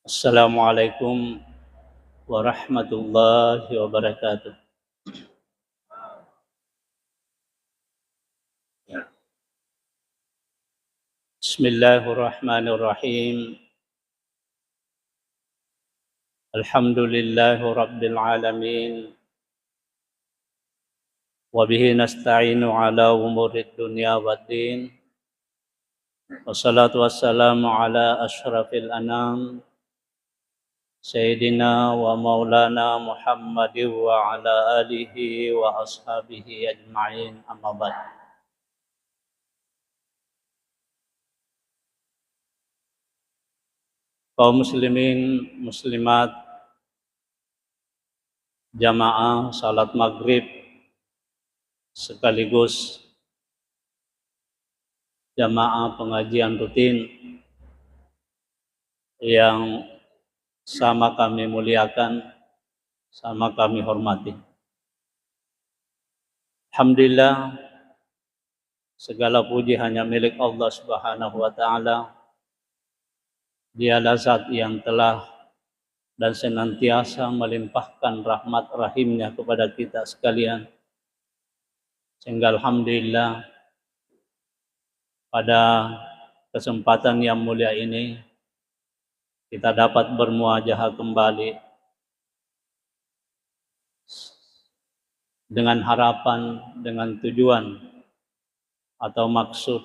Assalamualaikum warahmatullahi wabarakatuh. Bismillahirrahmanirrahim. Alhamdulillahi rabbil alamin. Wa bihi nasta'inu ala umurid dunya waddin. Wassalatu wassalamu ala asyrafil anam. Sayyidina wa maulana Muhammadin wa ala alihi wa ashabihi ajma'in, amma ba'd. Kaum muslimin muslimat, jamaah salat maghrib sekaligus jamaah pengajian rutin yang sama kami muliakan, sama kami hormati. Alhamdulillah, segala puji hanya milik Allah Subhanahu wa taala. Dialah zat yang telah dan senantiasa melimpahkan rahmat rahimnya kepada kita sekalian. Sehingga alhamdulillah pada kesempatan yang mulia ini kita dapat bermuajahah kembali dengan harapan, dengan tujuan atau maksud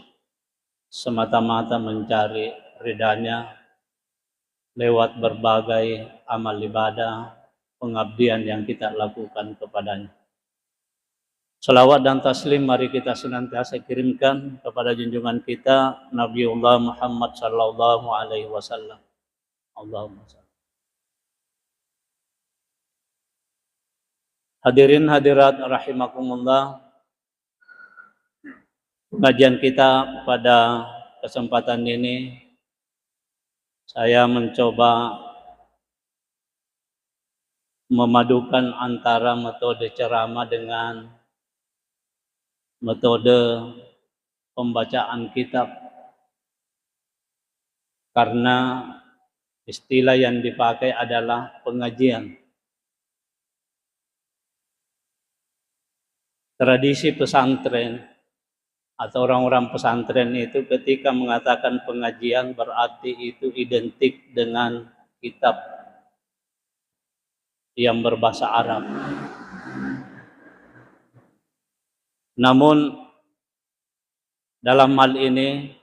semata-mata mencari ridhanya lewat berbagai amal ibadah, pengabdian yang kita lakukan kepadanya. Salawat dan taslim mari kita senantiasa kirimkan kepada junjungan kita Nabiullah Muhammad sallallahu alaihi wasallam. Allahumma salli. Hadirin hadirat rahimakumullah. Kajian kita pada kesempatan ini saya mencoba memadukan antara metode ceramah dengan metode pembacaan kitab, karena istilah yang dipakai adalah pengajian. Tradisi pesantren atau orang-orang pesantren itu ketika mengatakan pengajian berarti itu identik dengan kitab yang berbahasa Arab. Namun dalam hal ini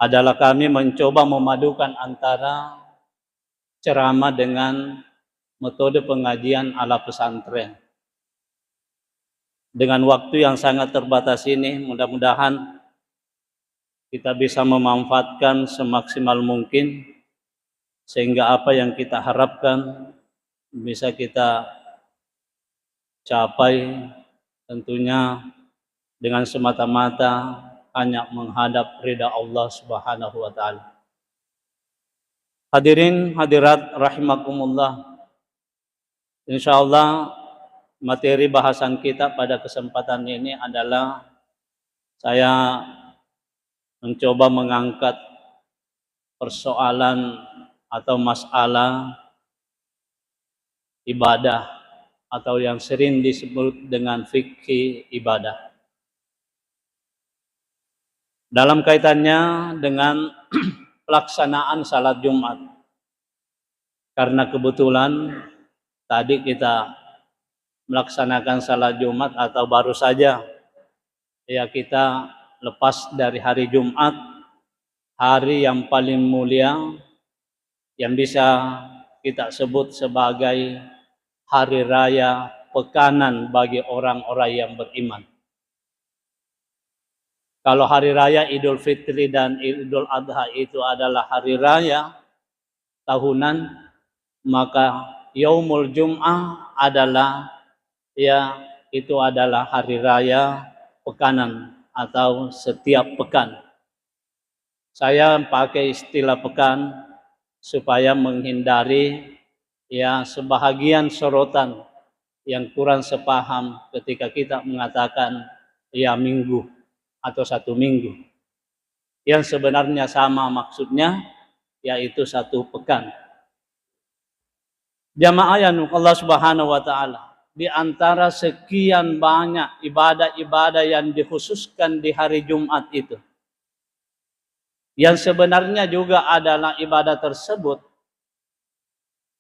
adalah kami mencoba memadukan antara ceramah dengan metode pengajian ala pesantren. Dengan waktu yang sangat terbatas ini, mudah-mudahan kita bisa memanfaatkan semaksimal mungkin sehingga apa yang kita harapkan bisa kita capai, tentunya dengan semata-mata hanya menghadap ridha Allah Subhanahu wa taala. Hadirin hadirat rahimakumullah. Insyaallah materi bahasan kita pada kesempatan ini adalah saya mencoba mengangkat persoalan atau masalah ibadah atau yang sering disebut dengan fikih ibadah. Dalam kaitannya dengan pelaksanaan salat Jumat. Karena kebetulan tadi kita melaksanakan salat Jumat atau baru saja ya kita lepas dari hari Jumat, hari yang paling mulia yang bisa kita sebut sebagai hari raya pekanan bagi orang-orang yang beriman. Kalau hari raya Idul Fitri dan Idul Adha itu adalah hari raya tahunan, maka Yaumul Jum'ah adalah itu adalah hari raya pekanan atau setiap pekan. Saya pakai istilah pekan supaya menghindari sebahagian sorotan yang kurang sepaham ketika kita mengatakan minggu atau satu minggu. Yang sebenarnya sama maksudnya, yaitu 1 pekan. Jamaah yang Allah Subhanahu wa taala, di antara sekian banyak ibadah-ibadah yang dikhususkan di hari Jumat itu, yang sebenarnya juga adalah ibadah tersebut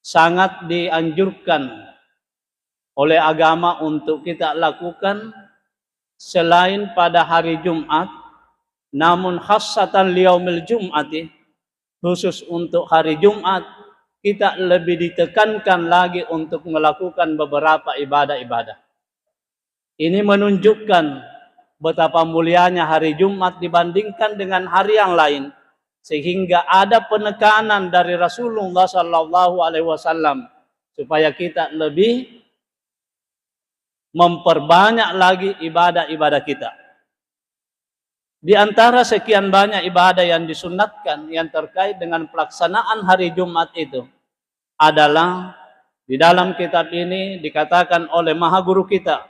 sangat dianjurkan oleh agama untuk kita lakukan selain pada hari Jumat, namun khassatan liyaumil Jum'ati, khusus untuk hari Jumat, kita lebih ditekankan lagi untuk melakukan beberapa ibadah-ibadah. Ini menunjukkan betapa mulianya hari Jumat dibandingkan dengan hari yang lain, sehingga ada penekanan dari Rasulullah SAW supaya kita lebih memperbanyak lagi ibadah-ibadah kita. Di antara sekian banyak ibadah yang disunatkan yang terkait dengan pelaksanaan hari Jumat itu adalah di dalam kitab ini dikatakan oleh maha guru kita.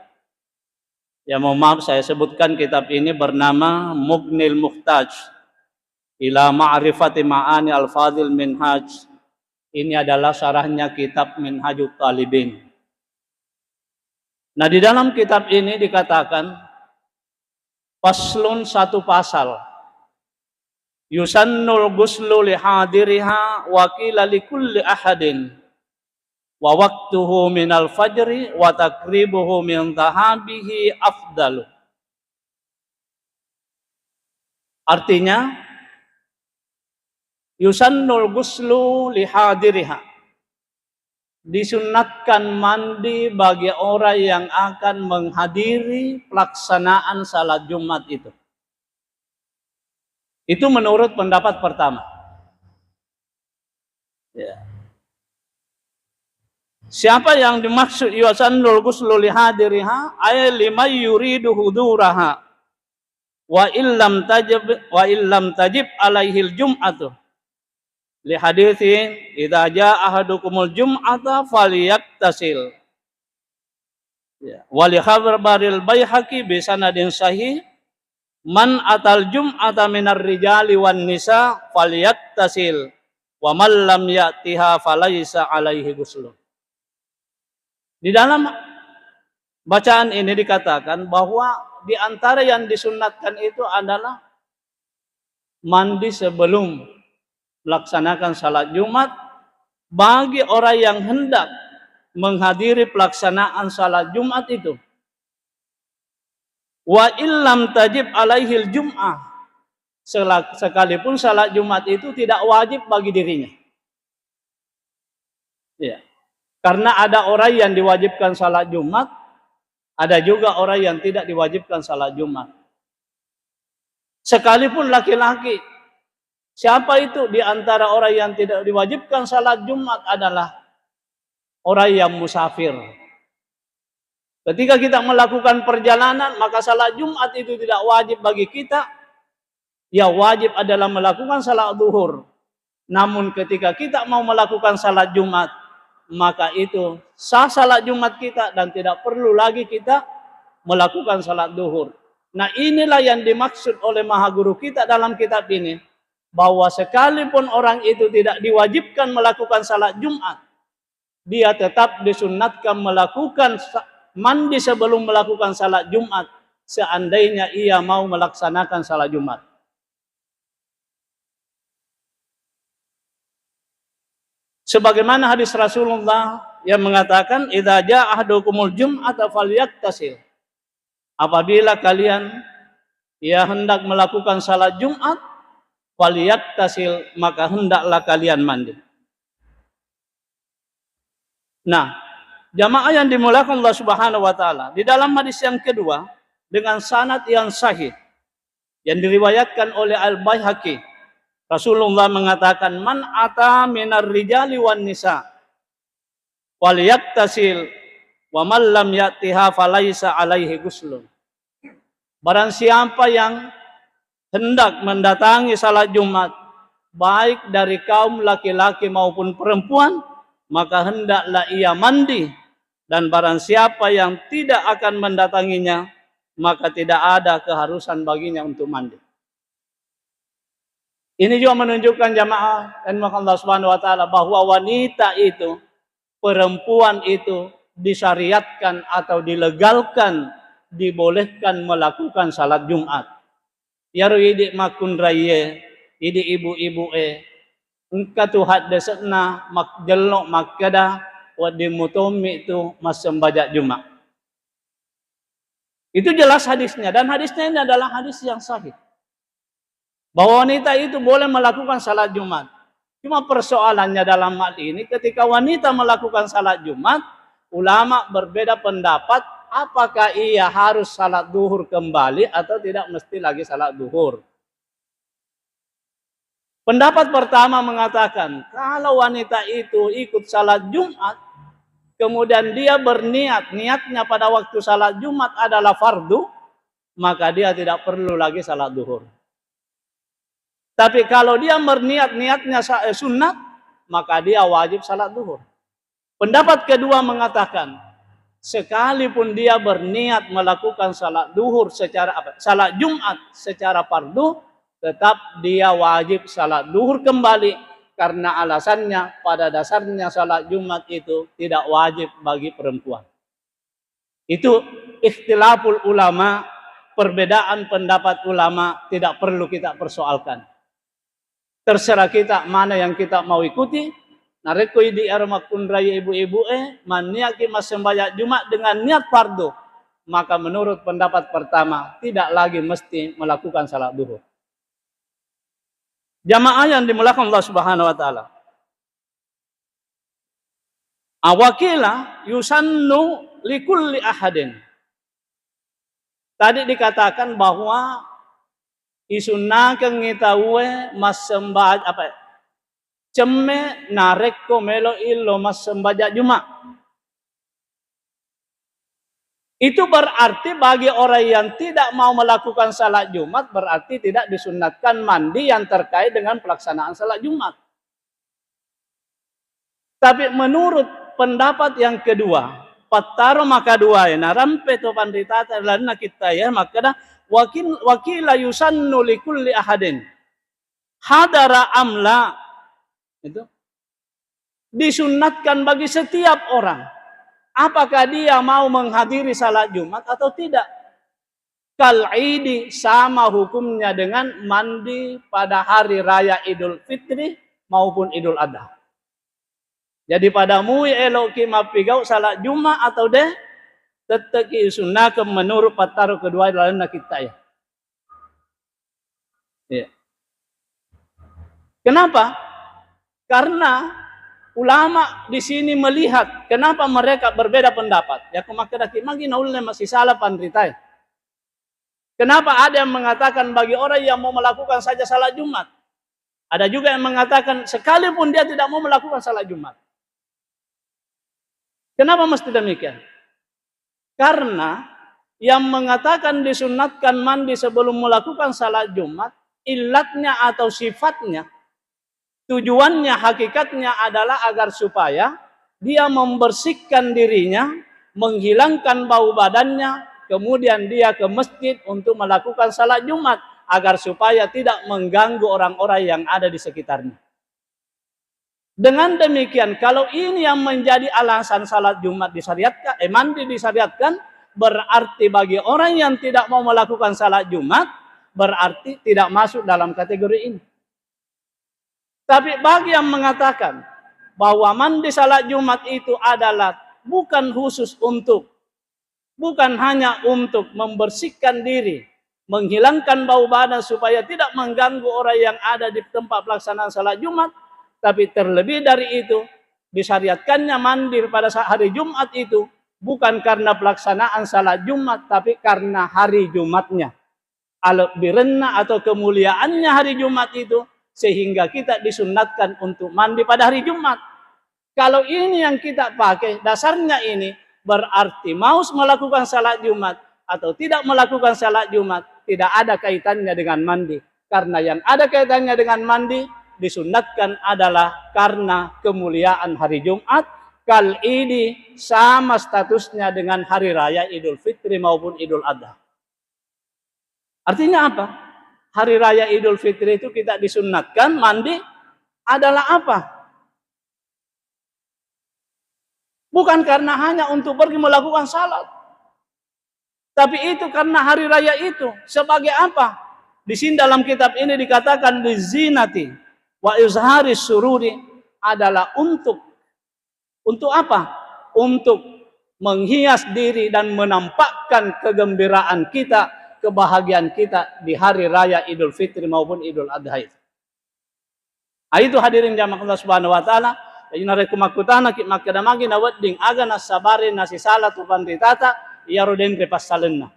Ya mohon maaf saya sebutkan kitab ini bernama Mughnil Muhtaj ila Ma'rifati Ma'ani Al-Fadhil Minhaj. Ini adalah syarahnya kitab Minhajut Talibin. Nah di dalam kitab ini dikatakan faslun 1 pasal. Yusannul ghuslu li hadiriha wa qila li kulli ahadin wa waqtuhu minal fajri wa takribuhu min tahabihi afdalu. Artinya yusannul ghuslu li hadiriha, disunatkan mandi bagi orang yang akan menghadiri pelaksanaan salat Jumat itu. Itu menurut pendapat pertama. Ya. Siapa yang dimaksud yusannul ghuslu li hadiriha ay liman yuridu huduraha wa illam tajib alaihil jum'atu. Li haditsin idza jaa ahadukumul jum'ata falyattasil. Ya, wa li khabaril Baihaqi bi sanadin sahih man atal jum'ata minar rijali wan nisa falyattasil wa man lam ya'tiha falaisa alaihi ghusl. Di dalam bacaan ini dikatakan bahwa di antara yang disunatkan itu adalah mandi sebelum melaksanakan salat Jumat bagi orang yang hendak menghadiri pelaksanaan salat Jumat itu. Wa illam tajib alaihil jum'ah, sekalipun salat Jumat itu tidak wajib bagi dirinya. Ya. Karena ada orang yang diwajibkan salat Jumat, ada juga orang yang tidak diwajibkan salat Jumat. Sekalipun laki-laki. Siapa itu di antara orang yang tidak diwajibkan salat Jumat adalah orang yang musafir. Ketika kita melakukan perjalanan, maka salat Jumat itu tidak wajib bagi kita. Ya wajib adalah melakukan salat zuhur. Namun ketika kita mau melakukan salat Jumat, maka itu sah salat Jumat kita dan tidak perlu lagi kita melakukan salat zuhur. Nah inilah yang dimaksud oleh maha guru kita dalam kitab ini. Bahwa sekalipun orang itu tidak diwajibkan melakukan salat Jumat, dia tetap disunatkan melakukan mandi sebelum melakukan salat Jumat, seandainya ia mau melaksanakan salat Jumat. Sebagaimana hadis Rasulullah yang mengatakan, idza jaa ahadukumul jum'ata falyattasil. Apabila kalian hendak melakukan salat Jumat, falyattasil, maka hendaklah kalian mandi. Nah, jamaah yang dimuliakan Allah Subhanahu wa taala, di dalam hadis yang kedua dengan sanad yang sahih yang diriwayatkan oleh Al-Baihaqi, Rasulullah mengatakan man ata minar rijali wan nisa falyattasil wa man lam ya'tiha falaisa alaihi ghuslun. Barang siapa yang hendak mendatangi salat Jumat, baik dari kaum laki-laki maupun perempuan, maka hendaklah ia mandi. Dan barang siapa yang tidak akan mendatanginya, maka tidak ada keharusan baginya untuk mandi. Ini juga menunjukkan jamaah dan Allah Subhanahu wa taala bahwa wanita itu, perempuan itu disyariatkan atau dilegalkan, dibolehkan melakukan salat Jumat. Yaru idi makun raya, idi ibu-ibu engkatu haddasna mak jelok makkada wa dimutomi itu mas sembajak Jumat. Itu jelas hadisnya, dan hadisnya ini adalah hadis yang sahih. Bahwa wanita itu boleh melakukan salat Jumat. Cuma persoalannya dalam hal ini, ketika wanita melakukan salat Jumat, ulama berbeda pendapat apakah ia harus salat duhur kembali atau tidak mesti lagi salat duhur. Pendapat pertama mengatakan, kalau wanita itu ikut salat Jumat, kemudian dia berniat, niatnya pada waktu salat Jumat adalah fardu, maka dia tidak perlu lagi salat duhur. Tapi kalau dia berniat, niatnya sunat, maka dia wajib salat duhur. Pendapat kedua mengatakan, sekalipun dia berniat melakukan salat duhur salat Jumat secara fardu, tetap dia wajib salat duhur kembali, karena alasannya pada dasarnya salat Jumat itu tidak wajib bagi perempuan. Itu ikhtilaful ulama, perbedaan pendapat ulama, tidak perlu kita persoalkan. Terserah kita mana yang kita mau ikuti. Narekoi di armakun raya ibu-ibu maniaki mas sembahyang Jumat dengan niat fardu, maka menurut pendapat pertama tidak lagi mesti melakukan salat duhur. Jamaah yang dimuliakan Allah Subhanahu wa taala. Awakila yusannu likulli ahadin. Tadi dikatakan bahwa isunnakan ngitawe mas sembah cemme narekko melo illo mas sembaja Jumat. Itu berarti bagi orang yang tidak mau melakukan salat Jumat, berarti tidak disunatkan mandi yang terkait dengan pelaksanaan salat Jumat. Tapi menurut pendapat yang kedua, pataro maka dua ya narampe to pandita lana kita ya maka wakila yusannu likulli ahadin hadara amla, itu disunatkan bagi setiap orang, apakah dia mau menghadiri salat Jumat atau tidak. Kal idi, sama hukumnya dengan mandi pada hari raya Idul Fitri maupun Idul Adha. Jadi padamu elok ki mapigau salat Jumat atau deh teteki sunnah menurut pataro kedua dalam kita ya. Ya. Kenapa? Karena ulama di sini melihat kenapa mereka berbeda pendapat. Ya kemakadaki magi naulnya masih salah pandritai. Kenapa ada yang mengatakan bagi orang yang mau melakukan saja salat Jumat? Ada juga yang mengatakan sekalipun dia tidak mau melakukan salat Jumat. Kenapa mesti demikian? Karena yang mengatakan disunatkan mandi sebelum melakukan salat Jumat, ilatnya atau sifatnya, tujuannya, hakikatnya adalah agar supaya dia membersihkan dirinya, menghilangkan bau badannya, kemudian dia ke masjid untuk melakukan salat Jumat, agar supaya tidak mengganggu orang-orang yang ada di sekitarnya. Dengan demikian, kalau ini yang menjadi alasan salat Jumat disyariatkan, mandi disyariatkan, berarti bagi orang yang tidak mau melakukan salat Jumat, berarti tidak masuk dalam kategori ini. Tapi bagi yang mengatakan bahwa mandi salat Jumat itu adalah bukan khusus untuk, bukan hanya untuk membersihkan diri, menghilangkan bau badan supaya tidak mengganggu orang yang ada di tempat pelaksanaan salat Jumat, tapi terlebih dari itu, disyariatkannya mandi pada hari Jumat itu bukan karena pelaksanaan salat Jumat, tapi karena hari Jumatnya. Al-birna atau kemuliaannya hari Jumat itu, sehingga kita disunatkan untuk mandi pada hari Jumat. Kalau ini yang kita pakai, dasarnya ini, berarti mau melakukan salat Jumat atau tidak melakukan salat Jumat, tidak ada kaitannya dengan mandi. Karena yang ada kaitannya dengan mandi, disunatkan adalah karena kemuliaan hari Jumat. Kal ini sama statusnya dengan hari raya Idul Fitri maupun Idul Adha. Artinya apa? hari raya Idul Fitri itu kita disunnatkan mandi adalah apa? Bukan karena hanya untuk pergi melakukan salat. Tapi itu karena hari raya itu. Sebagai apa? Di sini dalam kitab ini dikatakan lizinati wa izhari sururi adalah untuk apa? Untuk menghias diri dan menampakkan kegembiraan kita, kebahagiaan kita di hari raya Idul Fitri maupun Idul Adha itu. Itu hadirin jamaah Allah Subhanahu wa taala. Ina rekumakutana ki makadamagi na wedding aga na sabari na si salat upan ditata iya roden repasalenna.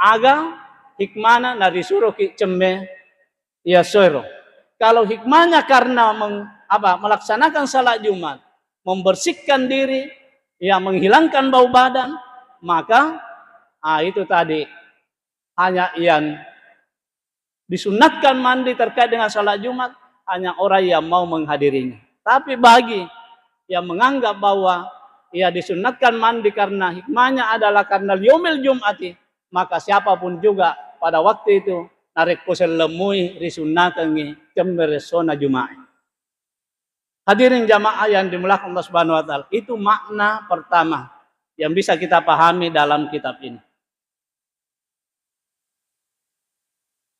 Aga hikmana na disuruh ki cemme iya soiro. Kalau hikmahnya karena melaksanakan salat Jumat, membersihkan diri, ya menghilangkan bau badan, maka itu tadi hanya yang disunatkan mandi terkait dengan salat Jumat hanya orang yang mau menghadirinya. Tapi bagi yang menganggap bahwa ia disunatkan mandi karena hikmahnya adalah karena yaumil Jum'ati, maka siapapun juga pada waktu itu narik kusel lemui risunnatangi cemberesona Jumat. Hadirin jamaah yang dimuliakan Allah Subhanahu wa taala, itu makna pertama yang bisa kita pahami dalam kitab ini.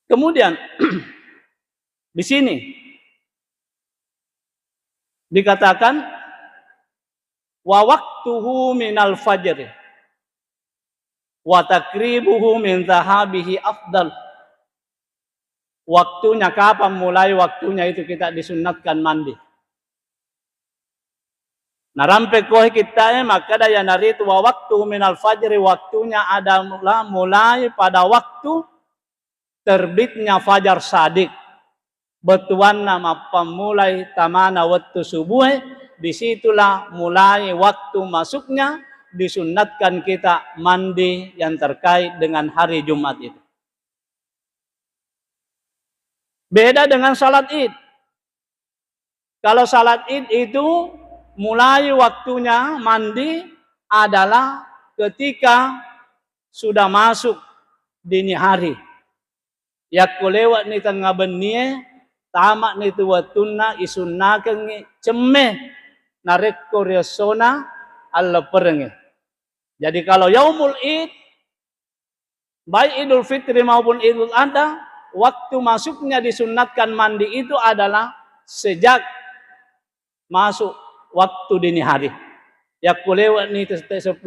Kemudian di sini dikatakan wa waqtuhu minal fajr wa takribuhu min zahabihi afdal. Waktunya kapan mulai waktunya itu kita disunatkan mandi. Narampe kohe kita maka daya naritu wa waqtuhu minal fajr, waktunya adalah mulai pada waktu terbitnya fajar sadik. Betuan nama pemulai tamana waktu subuh, disitulah mulai waktu masuknya disunatkan kita mandi yang terkait dengan hari Jumat itu. Beda dengan salat Id. Kalau salat Id itu mulai waktunya mandi adalah ketika sudah masuk dini hari. Yak lewat ni tengah benie tamak ni tu watuna isunnakan ni cemeh narek koresona alla perenge. Jadi kalau yaumul Id, baik Idul Fitri maupun Idul Adha, waktu masuknya disunatkan mandi itu adalah sejak masuk waktu dini hari. Ya kulewat ni 10 2000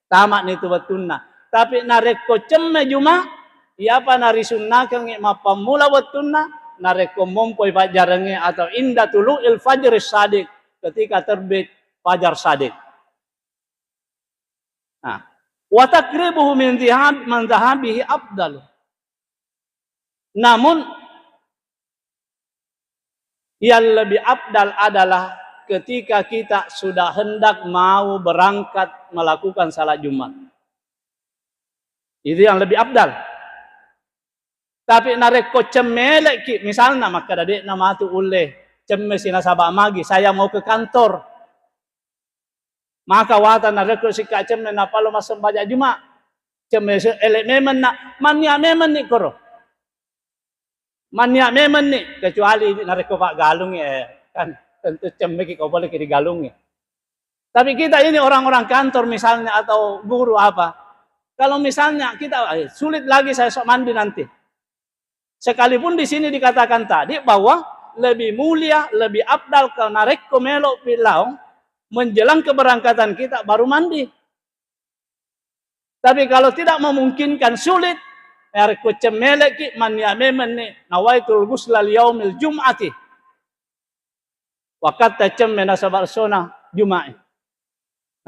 tamak ni tu watuna. Tapi narek ko cemeh Juma, ia apa narisunnakan mapamula watuna nareko mompoi fajarenge atau inda tulu'il fajr sadik, ketika terbit fajar sadik. Nah, wa takribuhu min dhahabihi afdal. Namun yang lebih afdal adalah ketika kita sudah hendak mau berangkat melakukan salat Jumat. Itu yang lebih afdal. Tapi narek ko cemelek ki misalnya maka dadek nama tu uleh cemme sina sabak magi saya mau ke kantor. Maka wata narek ko sika cemme na palo masem baca Jumat. Cemme elek memen nak mania memen ni koro. Mania memen ni kecuali narek ko pak galung kan tentu cemme ki kau boleh ke di galung. Tapi kita ini orang-orang kantor misalnya atau guru apa. Kalau misalnya kita sulit lagi saya sok mandi nanti. Sekalipun di sini dikatakan tadi bahwa lebih mulia, lebih afdal karena rek melok pilau menjelang keberangkatan kita baru mandi. Tapi kalau tidak memungkinkan sulit, rek cemelek ki man yamemen ni nawaitul ghusla yaumil jum'ati. Wakat cemme nasabar sona Jumat.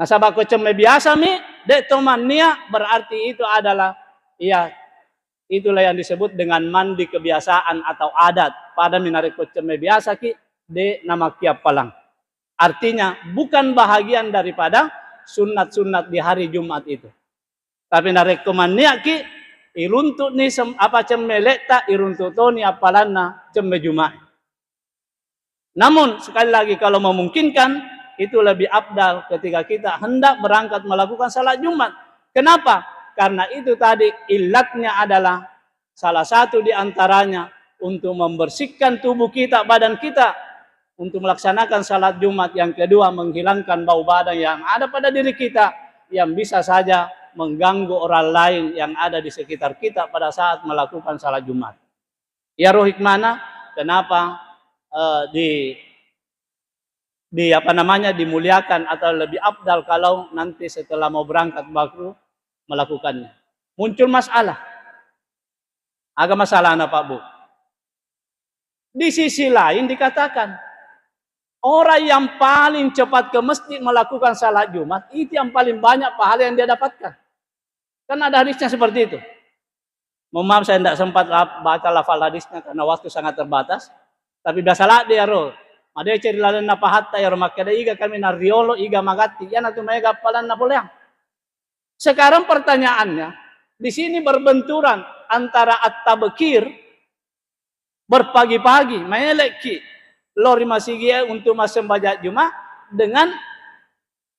Nasabak ko cemme biasa mi, dek toman nia berarti itu adalah itulah yang disebut dengan mandi kebiasaan atau adat. Pada minarik ceme biasa ki de nama kiap palang. Artinya bukan bahagian daripada sunat-sunat di hari Jumat itu. Tapi narik komania ki iruntuk ni apa ceme lekta iruntuk to ni apalanna ceme Jumat. Namun sekali lagi kalau memungkinkan itu lebih afdal ketika kita hendak berangkat melakukan salat Jumat. Kenapa? Karena itu tadi ilatnya adalah salah satu di antaranya untuk membersihkan tubuh kita, badan kita, untuk melaksanakan salat Jumat. Yang kedua, menghilangkan bau badan yang ada pada diri kita, yang bisa saja mengganggu orang lain yang ada di sekitar kita pada saat melakukan salat Jumat. Ya roh hikmana, kenapa dimuliakan atau lebih afdal kalau nanti setelah mau berangkat baru melakukannya. Muncul masalah. Agak masalah anak Pak Bu. Di sisi lain dikatakan, orang yang paling cepat ke masjid melakukan salat Jumat, itu yang paling banyak pahala yang dia dapatkan. Kan ada hadisnya seperti itu. Mohon maaf saya tidak sempat baca lafal hadisnya karena waktu sangat terbatas. Tapi biasalah dia roh. Ada cerita lain apa hatta ya rumah kada iga kami nariolo iga magati ya natu mega palan napoleang. Sekarang pertanyaannya, di sini berbenturan antara at-tabkir berpagi-pagi meleki lori masigi untuk sembahyang Jumat dengan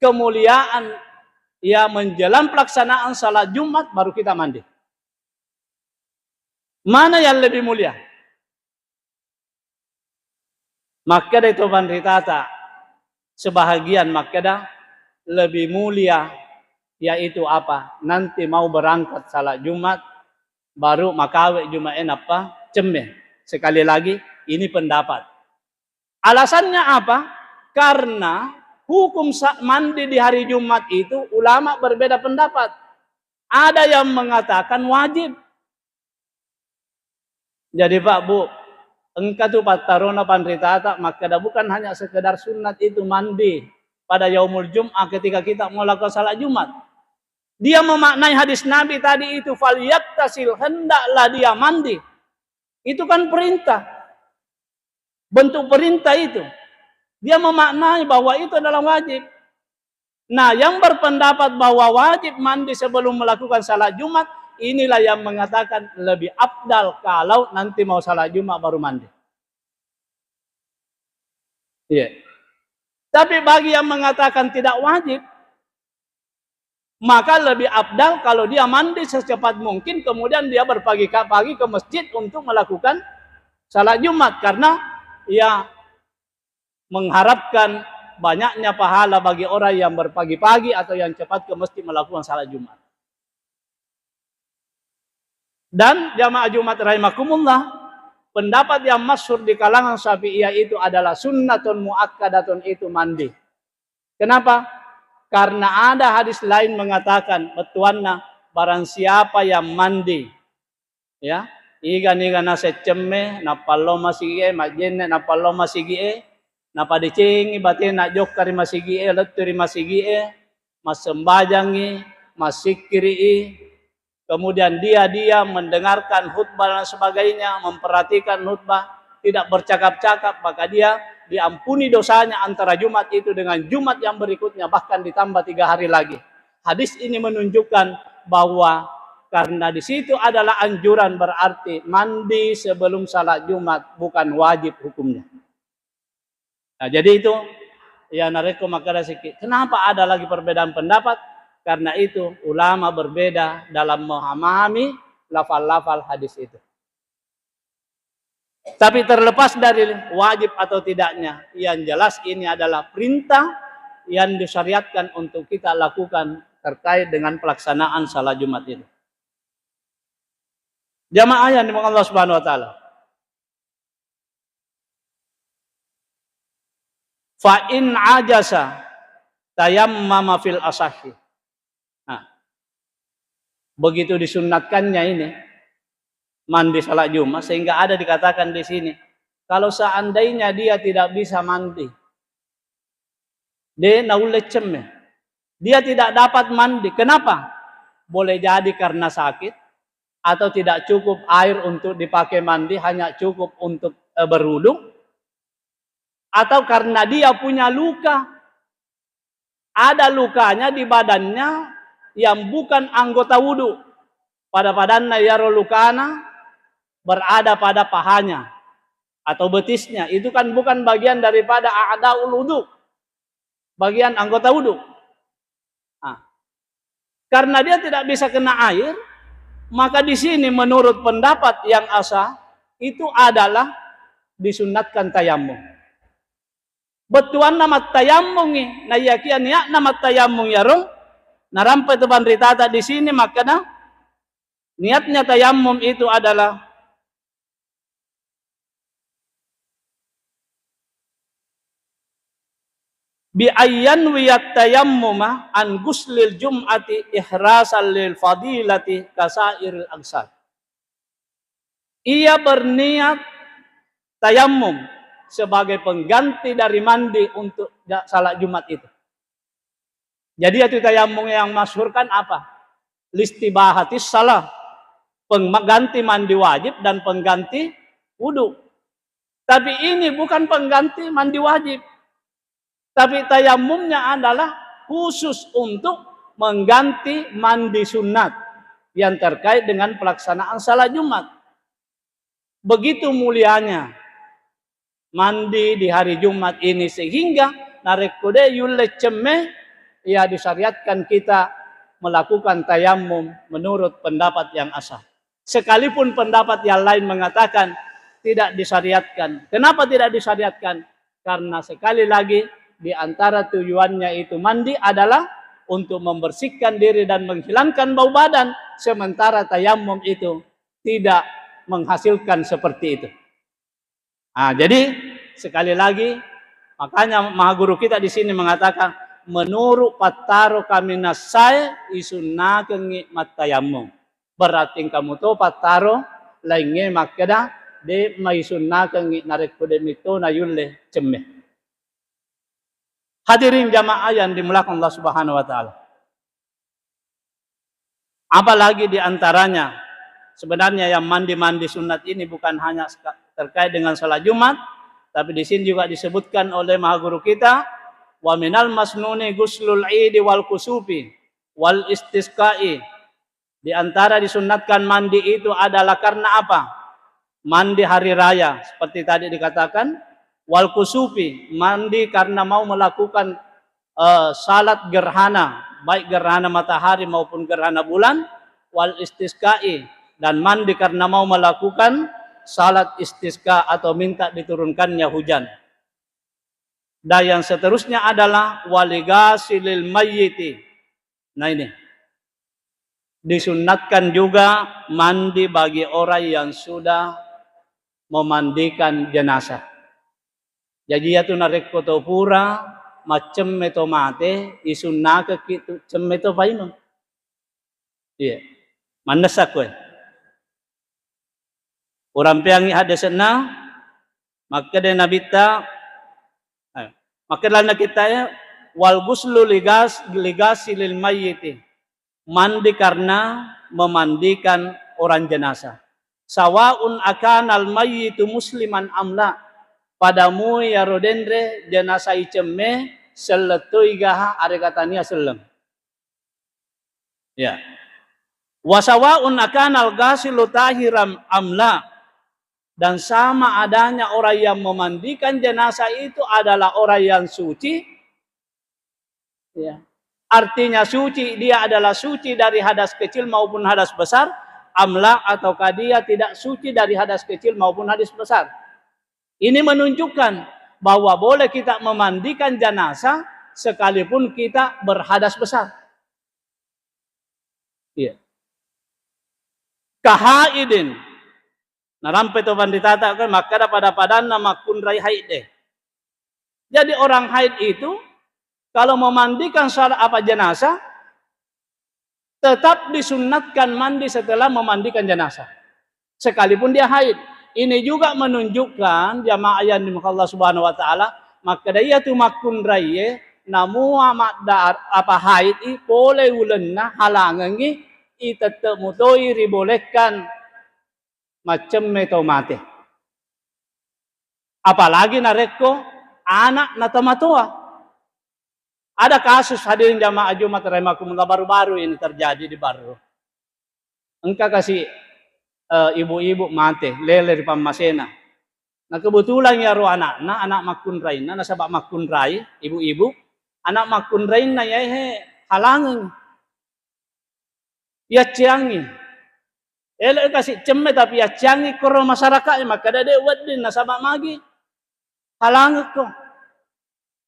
kemuliaan ya menjelang pelaksanaan salat Jumat baru kita mandi. Mana yang lebih mulia? Maka itu pandritata sebahagian maka lebih mulia, yaitu apa? Nanti mau berangkat salat Jumat baru makawe Jumat apa? Cemeh. Sekali lagi ini pendapat. Alasannya apa? Karena hukum mandi di hari Jumat itu ulama berbeda pendapat. Ada yang mengatakan wajib. Jadi Pak Bu, engkau tuh patarona pandritata, maka bukan hanya sekedar sunat itu mandi pada yaumul Jum'ah ketika kita melakukan salat Jumat. Dia memaknai hadis Nabi tadi itu, falyaktasil, hendaklah dia mandi. Itu kan perintah. Bentuk perintah itu. Dia memaknai bahwa itu adalah wajib. Nah, yang berpendapat bahwa wajib mandi sebelum melakukan salat Jumat, inilah yang mengatakan lebih afdal kalau nanti mau salat Jumat baru mandi. Iya. Tapi bagi yang mengatakan tidak wajib, maka lebih afdal kalau dia mandi secepat mungkin, kemudian dia berpagi-pagi ke masjid untuk melakukan salat Jumat, karena ia mengharapkan banyaknya pahala bagi orang yang berpagi-pagi atau yang cepat ke masjid melakukan salat Jumat. Dan jamaah Jumat rahimakumullah, pendapat yang masyhur di kalangan Syafi'iyah itu adalah sunnatun muakkadatun, itu mandi. Kenapa? Karena ada hadis lain mengatakan, betuanna barang siapa yang mandi, ya, iga nase cemme napallo masigie majenne napallo masigie napadicingi batin nak jokkari masigie letturi masigie masembajangi masikiri, kemudian dia mendengarkan khutbah dan sebagainya, memperhatikan khutbah, tidak bercakap-cakap, maka dia diampuni dosanya antara Jumat itu dengan Jumat yang berikutnya, bahkan ditambah 3 hari lagi. Hadis ini menunjukkan bahwa karena di situ adalah anjuran, berarti mandi sebelum salat Jumat bukan wajib hukumnya. Nah, jadi itu ya nareko makara sikit. Kenapa ada lagi perbedaan pendapat? Karena itu ulama berbeda dalam memahami lafal-lafal hadis itu. Tapi terlepas dari wajib atau tidaknya, yang jelas ini adalah perintah yang disyariatkan untuk kita lakukan terkait dengan pelaksanaan salat Jumat itu. Jamaah yang dimuliakan Allah Subhanahu wa taala. Fa in ajasa tayammama fil asahhi. Nah, begitu disunnatkannya ini mandi salat Jumat, sehingga ada dikatakan di sini, kalau seandainya dia tidak bisa mandi, dia tidak dapat mandi. Kenapa? Boleh jadi karena sakit, atau tidak cukup air untuk dipakai mandi, hanya cukup untuk berwudu, atau karena dia punya luka, ada lukanya di badannya yang bukan anggota wudu. Pada badannya yaro lukana berada pada pahanya atau betisnya, itu kan bukan bagian daripada a'daul wudu, bagian anggota wudu. Nah, karena dia tidak bisa kena air, Maka di sini menurut pendapat yang asa itu adalah disunatkan tayamum. Betuan nama tayamum ni, na yakian ya nama tayamum ya rong. Narampai tu bandritata di sini makanya niatnya tayamum itu adalah bi ayyan wiyat tayammuma an guslil jum'ati ihrasan lil fadilati kasairil agsar. Ia berniat tayammum sebagai pengganti dari mandi untuk salat Jumat itu. Jadi itu tayammum yang masyhur kan apa? Listibahatis salah, pengganti mandi wajib dan pengganti wudu. Tapi ini bukan pengganti mandi wajib. Tapi tayamumnya adalah khusus untuk mengganti mandi sunat yang terkait dengan pelaksanaan salat Jumat. Begitu mulianya mandi di hari Jumat ini sehingga narekode yulle cemeh ya disyariatkan kita melakukan tayamum menurut pendapat yang asah. Sekalipun pendapat yang lain mengatakan tidak disyariatkan. Kenapa tidak disyariatkan? Karena sekali lagi di antara tujuannya itu mandi adalah untuk membersihkan diri dan menghilangkan bau badan, sementara tayamum itu tidak menghasilkan seperti itu. Jadi sekali lagi makanya maha guru kita di sini mengatakan menurut pataro kami nasai isunna kengikmat tayamum. Berarti kamu to pataro lainnya makada de maisunna kengik narik kudem itu na yulle cemeh. Hadirin jamaah yang dimuliakan Allah Subhanahu wa taala. Apalagi di antaranya sebenarnya yang mandi-mandi sunat ini bukan hanya terkait dengan salat Jumat, tapi di sini juga disebutkan oleh maha guru kita wa minal masnuni guslul idi wal kusufi wal istisqai. Di antara disunatkan mandi itu adalah karena apa? Mandi hari raya seperti tadi dikatakan. Wal kusufi, mandi karena mau melakukan salat gerhana, baik gerhana matahari maupun gerhana bulan. Wal istisqai, dan mandi karena mau melakukan salat istisqa atau minta diturunkannya hujan. Dan yang seterusnya adalah waligasilil mayyiti. Nah ini disunatkan juga mandi bagi orang yang sudah memandikan jenazah. Jadi ya tu narek koto pura macam meto mate isunna ke kitu cemeto paino. Iya. Mandasak we. Orang piangi hadesna maka de nabita maka lana kita ya wal guslu ligasi lil mayyiti. Mandi karena memandikan orang jenazah. Sawaun akanal mayyitu musliman amla. Padamu ya rodendre jenazah icemme seletui gaha are katanya selem. Ya. Wasawaun akanal gasilu tahiram amla. Dan sama adanya orang yang memandikan jenazah itu adalah orang yang suci. Ya. Artinya suci, dia adalah suci dari hadas kecil maupun hadas besar. Amla ataukah dia tidak suci dari hadas kecil maupun hadas besar. Ini menunjukkan bahwa boleh kita memandikan jenazah sekalipun kita berhadas besar. Iya. Kahaidin. Narampe to banditata kan maka pada padanna makun rai haid deh. Jadi orang haid itu kalau memandikan salat apa jenazah tetap disunatkan mandi setelah memandikan jenazah. Sekalipun dia haid. Ini juga menunjukkan jamaah yang dimuliakan Allah Subhanahu wa taala maka dia tu makun raye namu amat apa haid i boleh ulenna halangangi i tetap mutoi ribolehkan macam metomate. Apalagi nareko anak natamatua. Ada kasus hadirin jamaah Jumat rahimakumullah baru-baru ini terjadi di Barro. Engkau kasih ibu-ibu mate lele di pamasena. Nah kebetulan ya ro anak makun raina, nasabak makun rai, ibu-ibu, anak makun raina ya halangan. Ya ciangi. Elok kasih cemme tapi ya canggih koro masyarakat maka dede wadin nasabak magi halangut ko.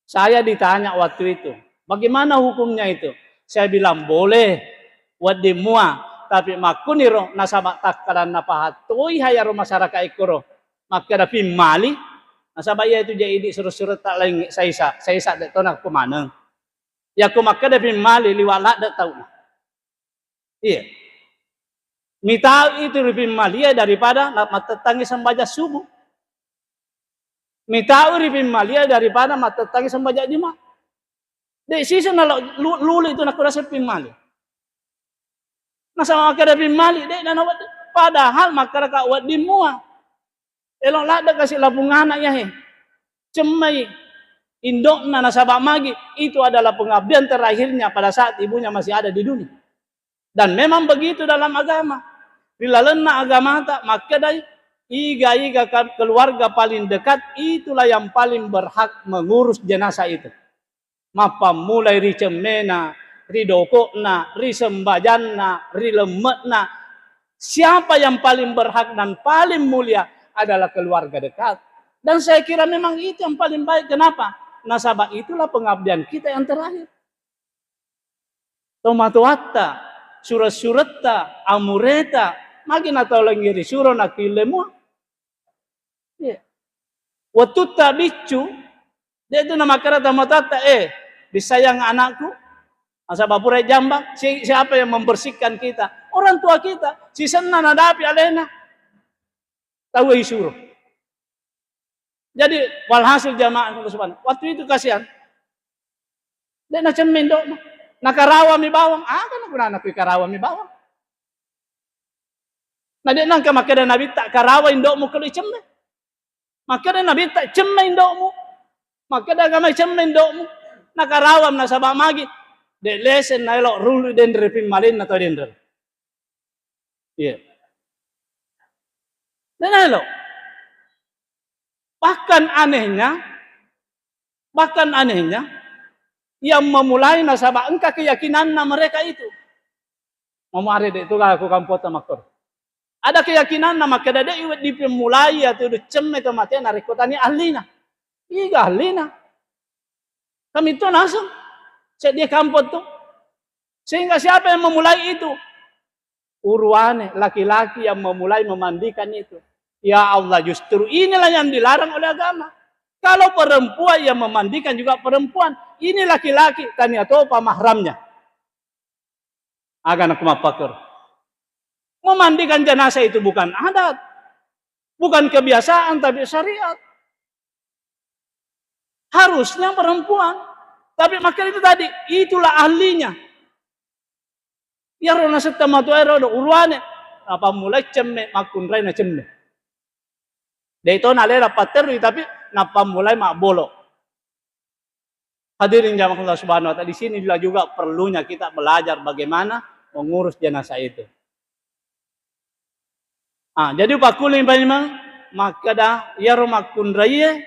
Saya ditanya waktu itu, bagaimana hukumnya itu? Saya bilang boleh wadin mua tapi makuniro nasabak takaran napahatoi hayaro masyarakat ikoro maka dapi mali nasabak ya itu jadi surut-surut tak lain saya dek tonak kemana? Ya ko maka dapi mali liwala dek tahu. Iya. Mitau itu lebih malia daripada matetangi sembaja subuh. Mitau lebih malia daripada matetangi sembaja juma. Di sisi nalo lulu itu nak rasa pimali. Nasa makara pimali dek dan awat padahal makara ka awat di mua. Elok lada kasih labungan ya he. Cemai indok na nasabak magi itu adalah pengabdian terakhirnya pada saat ibunya masih ada di dunia. Dan memang begitu dalam agama. Bila lena agama tak maka dari iga keluarga paling dekat itulah yang paling berhak mengurus jenazah itu. Mapa mulai ri cemena, ri dokokna, ri sembajanna, ri lemetna. Siapa yang paling berhak dan paling mulia adalah keluarga dekat. Dan saya kira memang itu yang paling baik. Kenapa? Nasabah itulah pengabdian kita yang terakhir. Tomatoata, surat-surata, amureta, makin atau lagi suruh nak kilemu. Ya. Waktu tak bicu, dia itu nama kata matata disayang anakku. Asa bapure jambak, siapa yang membersihkan kita? Orang tua kita. Si senna nadapi alena. Tahu suruh. Jadi walhasil jamaah subhanahu. Waktu itu kasihan. Dia nak cemin dok. Nakarawa mi bawang. Kan aku nak karawa mi bawang. Nah dia nangka maka dan Nabi tak karawa indokmu kalau cemme. Maka dan Nabi tak cemme indokmu. Maka dan kami cemme indokmu. Nakarawam nasabak magi. Dek lesen na elok rulu dendre pimalin atau dendre. Iya. Dan elok. Bahkan anehnya, yang memulai nasabak engkau keyakinan mereka itu. Mau ada itu aku kampota makor. Ada keyakinan nama kedade iwet dipemulai atau dicemme kematian narekotani ahlina. Iga ahlina. Kami itu langsung dia kampot tuh. Sehingga siapa yang memulai itu? Urwane, laki-laki yang memulai memandikan itu. Ya Allah, justru inilah yang dilarang oleh agama. Kalau perempuan yang memandikan juga perempuan, ini laki-laki tani atau pamahramnya. Agan aku mapakir. Memandikan jenazah itu bukan adat. Bukan kebiasaan, tapi syariat. Harusnya perempuan. Tapi maka itu tadi, itulah ahlinya. Ya rona setamatu erodo urwane. Apa mulai cemme, makun rai na cemme. Dito nalera paterui, tapi napa mulai mak bolok. Hadirin jamaah Allah subhanahu wa ta'ala. Di sini juga perlunya kita belajar bagaimana mengurus jenazah itu. Jadi pakulin memang maka dah ya rumah kundraye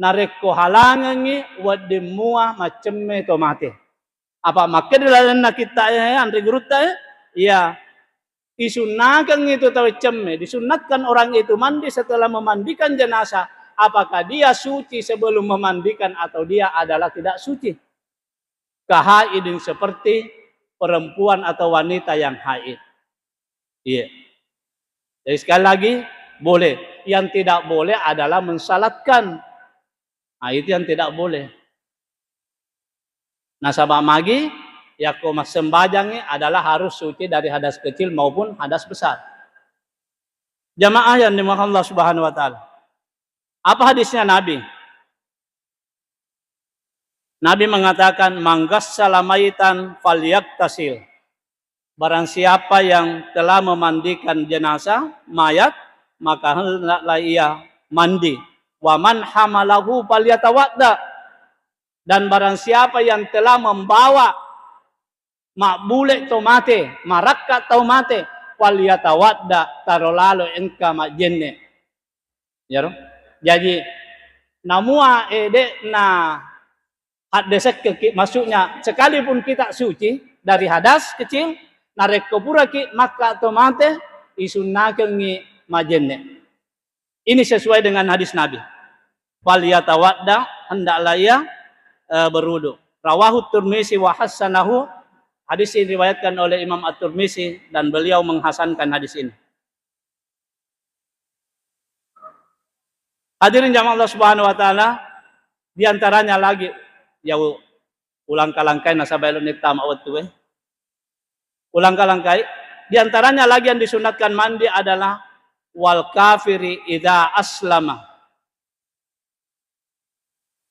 nareko halangangi wademua macemme tomate. Apa maka dalam kita andre gruta ya disunahkan itu tahu cemme, disunatkan orang itu mandi setelah memandikan jenazah. Apakah dia suci sebelum memandikan atau dia adalah tidak suci? Kehaidin seperti perempuan atau wanita yang haid. Iya. Jadi sekali lagi, boleh. Yang tidak boleh adalah mensalatkan. Itu yang tidak boleh. Nasabah magi, ya komas sembajangnya adalah harus suci dari hadas kecil maupun hadas besar. Jamaah yang dimakan Allah subhanahu wa ta'ala. Apa hadisnya Nabi? Nabi mengatakan, manggassala mayitan falyaktasil. Barang siapa yang telah memandikan jenazah, mayat, maka hendaklah ia mandi. Waman hamalahu falyatawadda. Dan barang siapa yang telah membawa makbule tomate, marakka tomate, falyatawadda tarolalo engka majenne. Ya roh? Jadi namua na hadesek maksudnya sekalipun kita suci dari hadas kecil, narek puraki maka tomate isunnakeun ngi majenne. Ini sesuai dengan hadis Nabi. Fal yatawadda, hendaklah ia berwudu. Rawahu Tirmizi wa hasanahu. Hadis ini diriwayatkan oleh Imam At-Tirmizi dan beliau menghasankan hadis ini. Hadirin jamaah Allah Subhanahu wa taala, di antaranya lagi ya ulang kalangkai nasabailu nitam awat tuwe. Ulang kalangkai, di antaranya lagi yang disunatkan mandi adalah wal kafiri idza aslama.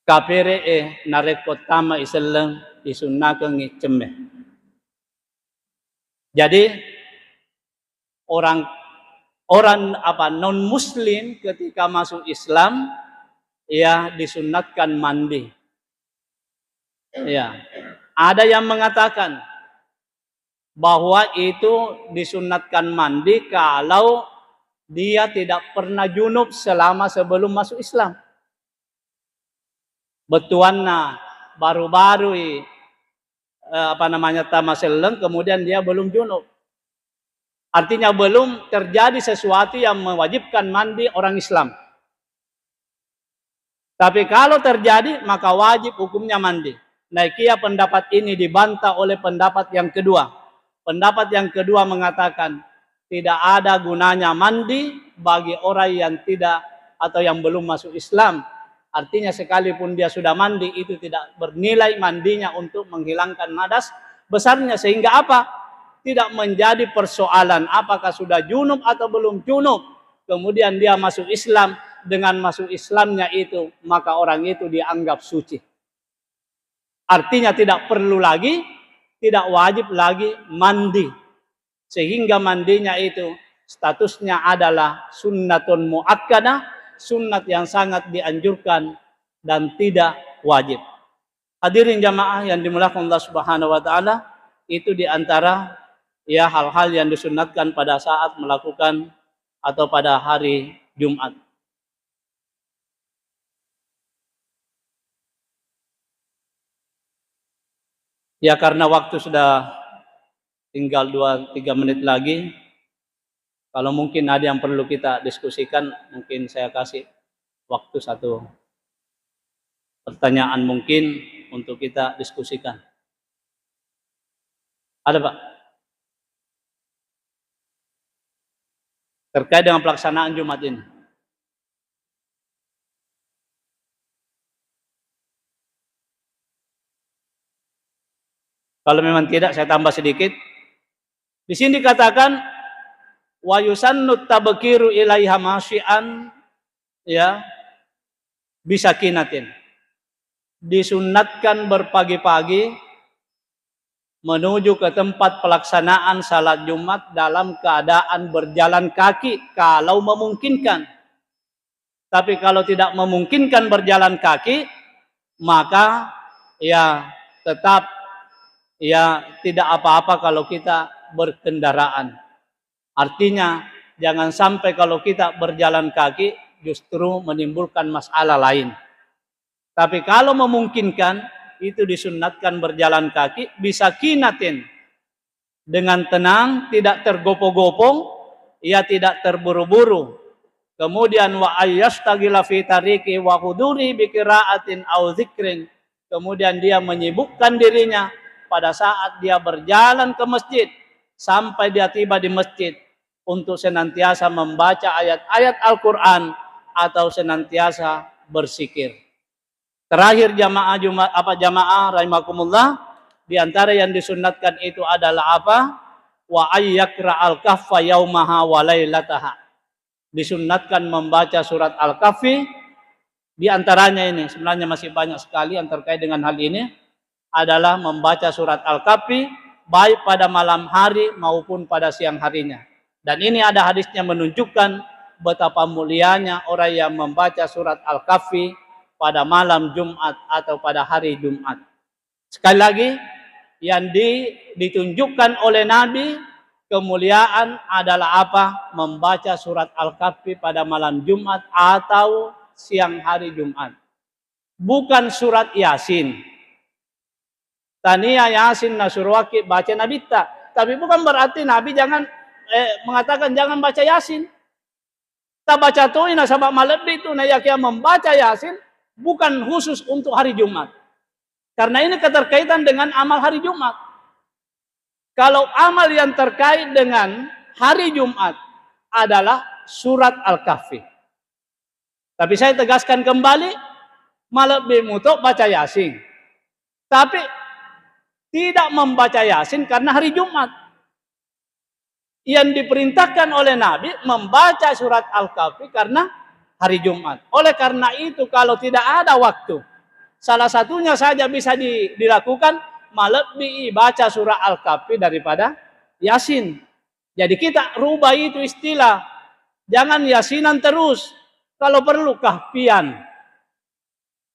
Kafire nareko tama iselleng disunnakeun ngicemeh. Jadi orang non muslim ketika masuk Islam ya disunatkan mandi. Ya. Ada yang mengatakan bahwa itu disunatkan mandi kalau dia tidak pernah junub selama sebelum masuk Islam. Betuanna baru-baru tamaseleng kemudian dia belum junub. Artinya belum terjadi sesuatu yang mewajibkan mandi orang Islam. Tapi kalau terjadi maka wajib hukumnya mandi. Naikia pendapat ini dibantah oleh pendapat yang kedua. Pendapat yang kedua mengatakan tidak ada gunanya mandi bagi orang yang tidak atau yang belum masuk Islam. Artinya sekalipun dia sudah mandi itu tidak bernilai mandinya untuk menghilangkan nadas besarnya. Sehingga apa? Tidak menjadi persoalan apakah sudah junub atau belum junub. Kemudian dia masuk Islam. Dengan masuk Islamnya itu maka orang itu dianggap suci. Artinya tidak perlu lagi, tidak wajib lagi mandi. Sehingga mandinya itu statusnya adalah sunnatun muakkadah, sunnat yang sangat dianjurkan dan tidak wajib. Hadirin jamaah yang dimuliakan Allah Subhanahu wa taala, itu diantara ya hal-hal yang disunatkan pada saat melakukan atau pada hari Jumat. Ya karena waktu sudah tinggal 2-3 menit lagi. Kalau mungkin ada yang perlu kita diskusikan, mungkin saya kasih waktu satu pertanyaan mungkin untuk kita diskusikan. Ada Pak? Terkait dengan pelaksanaan Jumat ini. Kalau memang tidak, saya tambah sedikit. Di sini dikatakan wa yusannu tabkiru ilaiha masyian ya bisakinatin. Disunnatkan berpagi-pagi menuju ke tempat pelaksanaan salat Jumat dalam keadaan berjalan kaki kalau memungkinkan. Tapi kalau tidak memungkinkan berjalan kaki, maka ya tetap ya tidak apa-apa kalau kita berkendaraan. Artinya jangan sampai kalau kita berjalan kaki justru menimbulkan masalah lain. Tapi kalau memungkinkan itu disunnatkan berjalan kaki bisa kinatin dengan tenang, tidak tergopoh-gopoh, ia tidak terburu-buru. Kemudian wa ayyastagila fi tariqi wa huduri bi qiraatin au dzikrin. Kemudian dia menyibukkan dirinya pada saat dia berjalan ke masjid sampai dia tiba di masjid untuk senantiasa membaca ayat-ayat Al-Qur'an atau senantiasa berzikir. Terakhir jamaah rahimakumullah, di antara yang disunnatkan itu adalah apa? Wa ayyakra al-kahfa yaumaha wa lailataha. Disunnatkan membaca surat Al-Kahfi. Di antaranya ini sebenarnya masih banyak sekali yang terkait dengan hal ini adalah membaca surat Al-Kahfi baik pada malam hari maupun pada siang harinya. Dan ini ada hadisnya menunjukkan betapa mulianya orang yang membaca surat Al-Kahfi pada malam Jumat atau pada hari Jumat. Sekali lagi, yang ditunjukkan oleh Nabi kemuliaan adalah apa? Membaca surat Al-Kahfi pada malam Jumat atau siang hari Jumat. Bukan surat Yasin. Tania Yasin Nasurwaki baca Nabita. Tapi bukan berarti Nabi jangan mengatakan jangan baca Yasin. Kita baca tuh ina sabab malebih itu na yang membaca Yasin bukan khusus untuk hari Jumat. Karena ini keterkaitan dengan amal hari Jumat. Kalau amal yang terkait dengan hari Jumat adalah surat Al-Kahfi. Tapi saya tegaskan kembali, malebih mutok baca Yasin. Tapi tidak membaca Yasin karena hari Jumat. Yang diperintahkan oleh Nabi membaca surat Al-Kahfi karena hari Jumat. Oleh karena itu kalau tidak ada waktu, salah satunya saja bisa dilakukan, lebih baca surah Al-Kahfi daripada Yasin. Jadi kita rubah itu istilah. Jangan Yasinan terus. Kalau perlu Kahfian.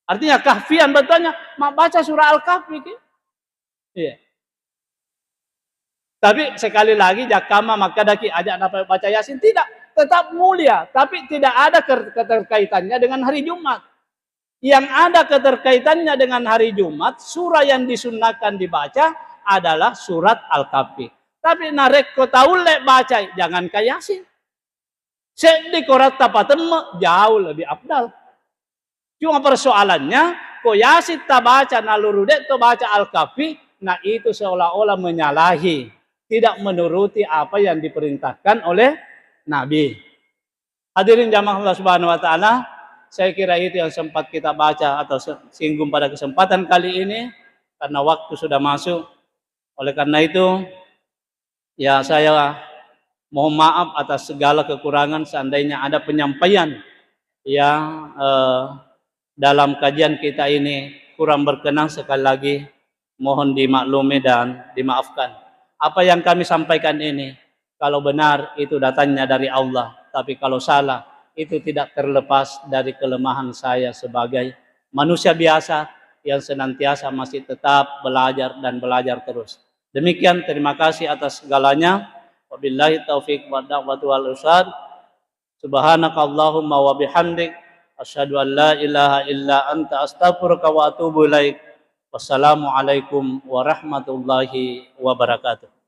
Artinya Kahfian betulnya baca surah Al-Kahfi. Iya. Tapi sekali lagi jakama maka daki ajak dapat baca Yasin tidak, tetap mulia, tapi tidak ada keterkaitannya dengan hari Jumat. Yang ada keterkaitannya dengan hari Jumat, surah yang disunnahkan dibaca adalah surat Al-Kahfi. Tapi narek ko taule baca jangan ka Yasin. Sedih korat tapatemu jauh lebih afdal. Cuma persoalannya ko Yasin tak baca nalurudek to baca Al-Kahfi, nah itu seolah-olah menyalahi. Tidak menuruti apa yang diperintahkan oleh Nabi. Hadirin jamaah Allah Subhanahu wa taala, saya kira itu yang sempat kita baca atau singgung pada kesempatan kali ini karena waktu sudah masuk. Oleh karena itu, ya saya mohon maaf atas segala kekurangan seandainya ada penyampaian yang dalam kajian kita ini kurang berkenan, sekali lagi mohon dimaklumi dan dimaafkan. Apa yang kami sampaikan ini, kalau benar itu datangnya dari Allah. Tapi kalau salah, itu tidak terlepas dari kelemahan saya sebagai manusia biasa yang senantiasa masih tetap belajar dan belajar terus. Demikian, terima kasih atas segalanya. Wabillahi taufiq wa wal irsyad. Subhanakallahumma wa bihamdik. Asyhadu an la ilaha illa anta astaghfiruka wa atubu ilaik. Wassalamualaikum warahmatullahi wabarakatuh.